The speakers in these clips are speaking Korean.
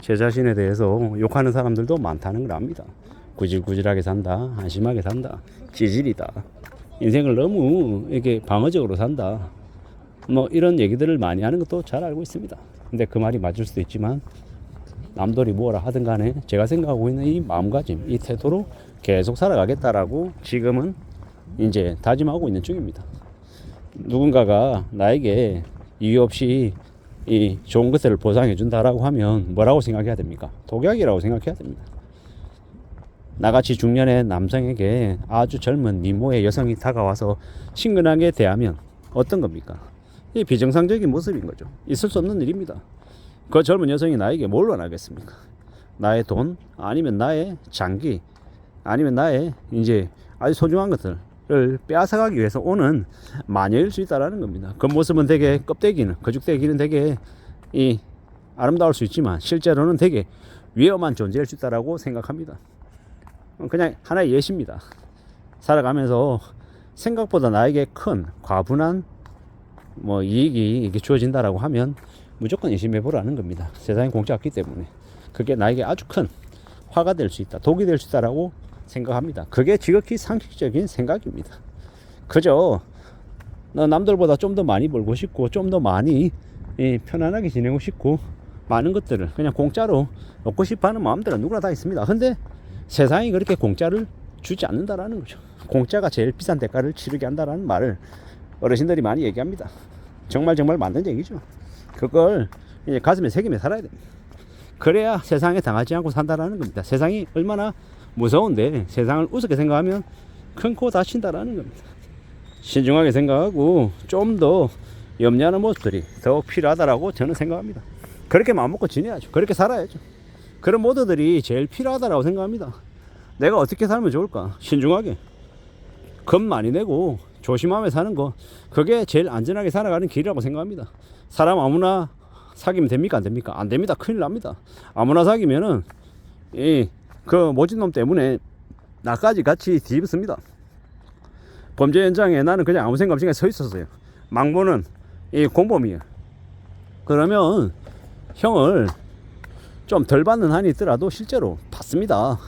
제 자신에 대해서 욕하는 사람들도 많다는 걸 압니다. 구질구질하게 산다, 안심하게 산다, 지질이다, 인생을 너무 이렇게 방어적으로 산다, 뭐 이런 얘기들을 많이 하는 것도 잘 알고 있습니다. 근데 그 말이 맞을 수도 있지만 남들이 뭐라 하든 간에 제가 생각하고 있는 이 마음가짐, 이 태도로 계속 살아가겠다라고 지금은 이제 다짐하고 있는 중입니다. 누군가가 나에게 이유 없이 이 좋은 것들을 보상해 준다라고 하면 뭐라고 생각해야 됩니까? 독약이라고 생각해야 됩니다. 나같이 중년의 남성에게 아주 젊은 미모의 여성이 다가와서 친근하게 대하면 어떤 겁니까? 이 비정상적인 모습인 거죠. 있을 수 없는 일입니다. 그 젊은 여성이 나에게 뭘 원하겠습니까? 나의 돈, 아니면 나의 장기, 아니면 나의 이제 아주 소중한 것들을 빼앗아가기 위해서 오는 마녀일 수 있다라는 겁니다. 그 모습은 되게 껍데기는, 거죽대기는 되게 이 아름다울 수 있지만 실제로는 되게 위험한 존재일 수 있다라고 생각합니다. 그냥 하나의 예시입니다. 살아가면서 생각보다 나에게 큰 과분한 뭐 이익이 이렇게 주어진다라고 하면 무조건 의심해 보라는 겁니다. 세상에 공짜 없기 때문에 그게 나에게 아주 큰 화가 될 수 있다, 독이 될 수 있다라고 생각합니다. 그게 지극히 상식적인 생각입니다. 그저 남들보다 좀 더 많이 벌고 싶고 좀 더 많이 편안하게 지내고 싶고 많은 것들을 그냥 공짜로 얻고 싶어하는 마음들은 누구나 다 있습니다. 근데 세상이 그렇게 공짜를 주지 않는다라는 거죠. 공짜가 제일 비싼 대가를 치르게 한다라는 말을 어르신들이 많이 얘기합니다. 정말 맞는 얘기죠. 그걸 이제 가슴에 새기며 살아야 됩니다. 그래야 세상에 당하지 않고 산다라는 겁니다. 세상이 얼마나 무서운데 세상을 우습게 생각하면 큰 코 다친다라는 겁니다. 신중하게 생각하고 좀 더 염려하는 모습들이 더욱 필요하다라고 저는 생각합니다. 그렇게 마음먹고 지내야죠. 그렇게 살아야죠. 그런 모드들이 제일 필요하다라고 생각합니다. 내가 어떻게 살면 좋을까? 신중하게 겁 많이 내고 조심하며 사는 거, 그게 제일 안전하게 살아가는 길이라고 생각합니다. 사람 아무나 사귀면 됩니까? 안 됩니까? 안 됩니다. 큰일 납니다. 아무나 사귀면은 그 모진놈 때문에 나까지 같이 뒤집습니다. 범죄 현장에 나는 그냥 아무 생각 없이 서 있었어요. 망보는 이 공범이에요. 그러면 형을 좀 덜 받는 한이 있더라도 실제로 받습니다.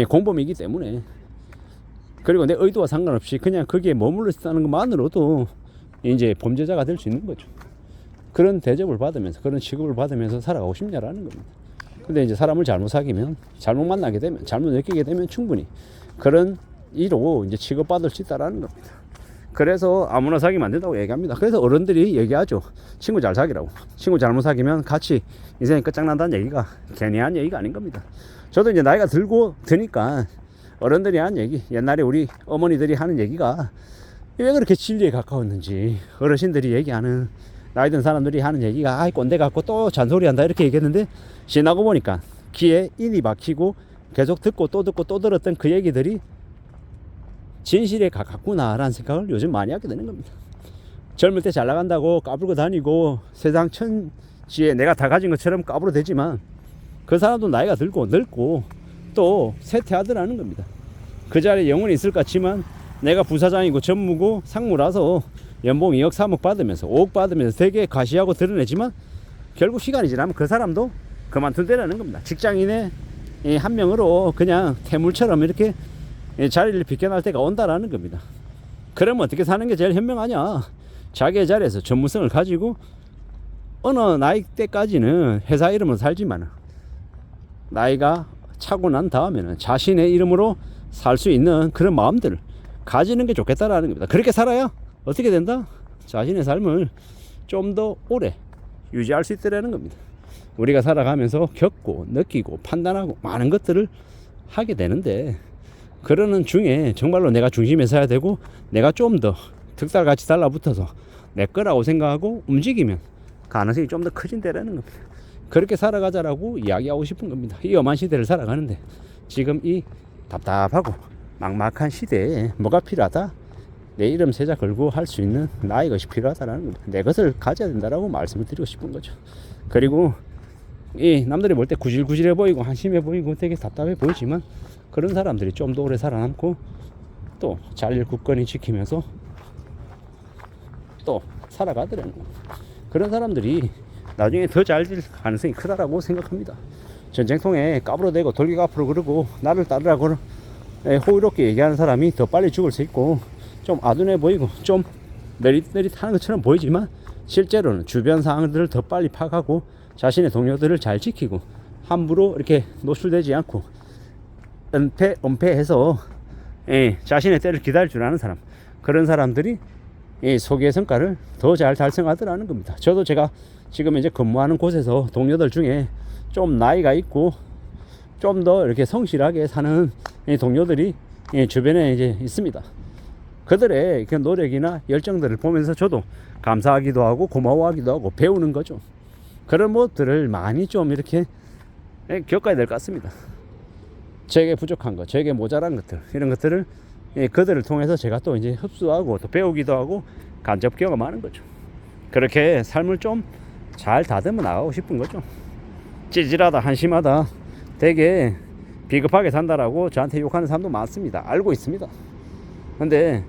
공범이기 때문에. 그리고 내 의도와 상관없이 그냥 거기에 머물러 있다는 것만으로도 이제 범죄자가 될 수 있는 거죠. 그런 대접을 받으면서, 그런 취급을 받으면서 살아가고 싶냐라는 겁니다. 근데 이제 사람을 잘못 사귀면, 잘못 만나게 되면, 잘못 느끼게 되면 충분히 그런 이로 이제 취급받을 수 있다라는 겁니다. 그래서 아무나 사귀면 안 된다고 얘기합니다. 그래서 어른들이 얘기하죠. 친구 잘 사귀라고. 친구 잘못 사귀면 같이 인생이 끝장난다는 얘기가 괜히 한 얘기가 아닌 겁니다. 저도 이제 나이가 드니까 어른들이 하는 얘기, 옛날에 우리 어머니들이 하는 얘기가 왜 그렇게 진리에 가까웠는지, 어르신들이 얘기하는, 나이 든 사람들이 하는 얘기가 아이 꼰대 같고 또 잔소리한다 이렇게 얘기했는데, 지나고 보니까 귀에 인이 박히고 계속 듣고 또 들었던 그 얘기들이 진실에 가깝구나라는 생각을 요즘 많이 하게 되는 겁니다. 젊을 때 잘 나간다고 까불고 다니고 세상 천지에 내가 다 가진 것처럼 까불어대지만 그 사람도 나이가 들고 늙고 또 쇠퇴하더라는 겁니다. 그 자리에 영원히 있을 것 같지만 내가 부사장이고 전무고 상무라서 연봉 2억 3억 받으면서 5억 받으면서 되게 가시하고 드러내지만 결국 시간이 지나면 그 사람도 그만둔다라는 겁니다. 직장인의 한 명으로 그냥 태물처럼 이렇게 자리를 비껴날 때가 온다라는 겁니다. 그러면 어떻게 사는 게 제일 현명하냐? 자기의 자리에서 전문성을 가지고 어느 나이 때까지는 회사 이름으로 살지만 나이가 차고 난 다음에는 자신의 이름으로 살 수 있는 그런 마음들을 가지는 게 좋겠다라는 겁니다. 그렇게 살아야 어떻게 된다? 자신의 삶을 좀 더 오래 유지할 수 있다라는 겁니다. 우리가 살아가면서 겪고 느끼고 판단하고 많은 것들을 하게 되는데, 그러는 중에 정말로 내가 중심에 서야 되고 내가 좀 더 득달같이 달라붙어서 내 거라고 생각하고 움직이면 가능성이 좀 더 커진다라는 겁니다. 그렇게 살아가자라고 이야기하고 싶은 겁니다. 이 엄한 시대를 살아가는데 지금 이 답답하고 막막한 시대에 뭐가 필요하다? 내 이름 세자 걸고 할 수 있는 나의 것이 필요하다는 겁니다. 내 것을 가져야 된다라고 말씀을 드리고 싶은 거죠. 그리고 이 남들이 볼 때 구질구질해 보이고 한심해 보이고 되게 답답해 보이지만 그런 사람들이 좀 더 오래 살아남고 또 자리를 굳건히 지키면서 또 살아가더라는 겁니다. 그런 사람들이 나중에 더 잘 될 가능성이 크다라고 생각합니다. 전쟁통에 까불어대고 돌기가 앞으로 그러고 나를 따르라고 호의롭게 얘기하는 사람이 더 빨리 죽을 수 있고 좀 아둔해 보이고 좀 느릿느릿하는 것처럼 보이지만 실제로는 주변 상황들을 더 빨리 파악하고 자신의 동료들을 잘 지키고 함부로 이렇게 노출되지 않고 은폐해서 자신의 때를 기다릴 줄 아는 사람, 그런 사람들이 소기의 성과를 더 잘 달성하더라는 겁니다. 저도 제가 지금 이제 근무하는 곳에서 동료들 중에 좀 나이가 있고 좀 더 이렇게 성실하게 사는 동료들이 주변에 이제 있습니다. 그들의 그 노력이나 열정들을 보면서 저도 감사하기도 하고 고마워하기도 하고 배우는 거죠. 그런 것들을 많이 좀 이렇게 겪어야 될 것 같습니다. 제게 부족한 것, 제게 모자란 것들, 이런 것들을 그들을 통해서 제가 또 이제 흡수하고 또 배우기도 하고 간접 경험하는 거죠. 그렇게 삶을 좀 잘 다듬어 나가고 싶은 거죠. 찌질하다, 한심하다, 되게 비겁하게 산다라고 저한테 욕하는 사람도 많습니다. 알고 있습니다. 근데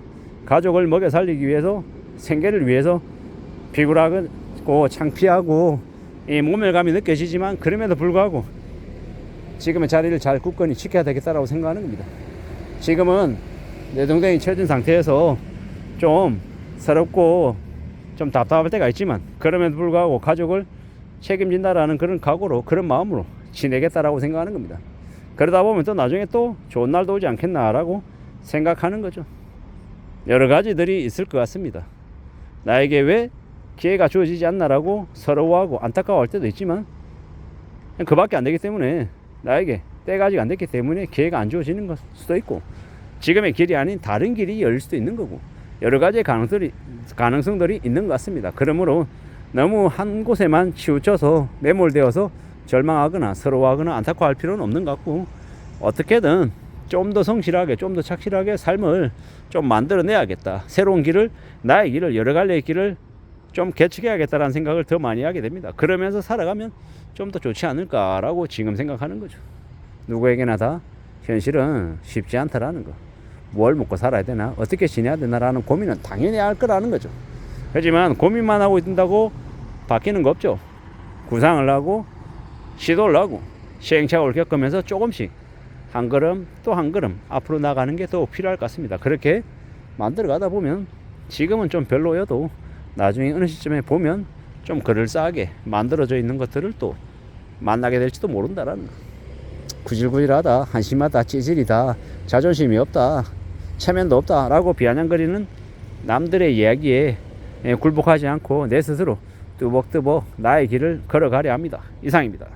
가족을 먹여 살리기 위해서, 생계를 위해서 비굴하고 창피하고 모멸감이 느껴지지만 그럼에도 불구하고 지금의 자리를 잘 굳건히 지켜야 되겠다라고 생각하는 겁니다. 지금은 내 동생이 처진 상태에서 좀 서럽고 좀 답답할 때가 있지만 그럼에도 불구하고 가족을 책임진다라는 그런 각오로, 그런 마음으로 지내겠다라고 생각하는 겁니다. 그러다 보면 또 나중에 또 좋은 날도 오지 않겠나라고 생각하는 거죠. 여러 가지들이 있을 것 같습니다. 나에게 왜 기회가 주어지지 않나라고 서러워하고 안타까워할 때도 있지만 그밖에 안 되기 때문에, 나에게 때가 아직 안 됐기 때문에 기회가 안 주어지는 걸 수도 있고, 지금의 길이 아닌 다른 길이 열릴 수도 있는 거고, 여러 가지의 가능성들이 있는 것 같습니다. 그러므로 너무 한 곳에만 치우쳐서 매몰되어서 절망하거나 서러워하거나 안타까워할 필요는 없는 것 같고, 어떻게든 좀 더 성실하게, 좀 더 착실하게 삶을 좀 만들어내야겠다. 새로운 길을, 나의 길을, 여러 갈래의 길을 좀 개척해야겠다라는 생각을 더 많이 하게 됩니다. 그러면서 살아가면 좀 더 좋지 않을까라고 지금 생각하는 거죠. 누구에게나 다 현실은 쉽지 않다라는 거, 뭘 먹고 살아야 되나, 어떻게 지내야 되나라는 고민은 당연히 할 거라는 거죠. 하지만 고민만 하고 있다고 바뀌는 거 없죠. 구상을 하고 시도를 하고 시행착오를 겪으면서 조금씩 한 걸음 또 한 걸음 앞으로 나가는 게 더 필요할 것 같습니다. 그렇게 만들어 가다 보면 지금은 좀 별로여도 나중에 어느 시점에 보면 좀 그럴싸하게 만들어져 있는 것들을 또 만나게 될지도 모른다라는 거. 구질구질하다, 한심하다, 찌질이다, 자존심이 없다, 체면도 없다 라고 비아냥거리는 남들의 이야기에 굴복하지 않고 내 스스로 뚜벅뚜벅 나의 길을 걸어가려 합니다. 이상입니다.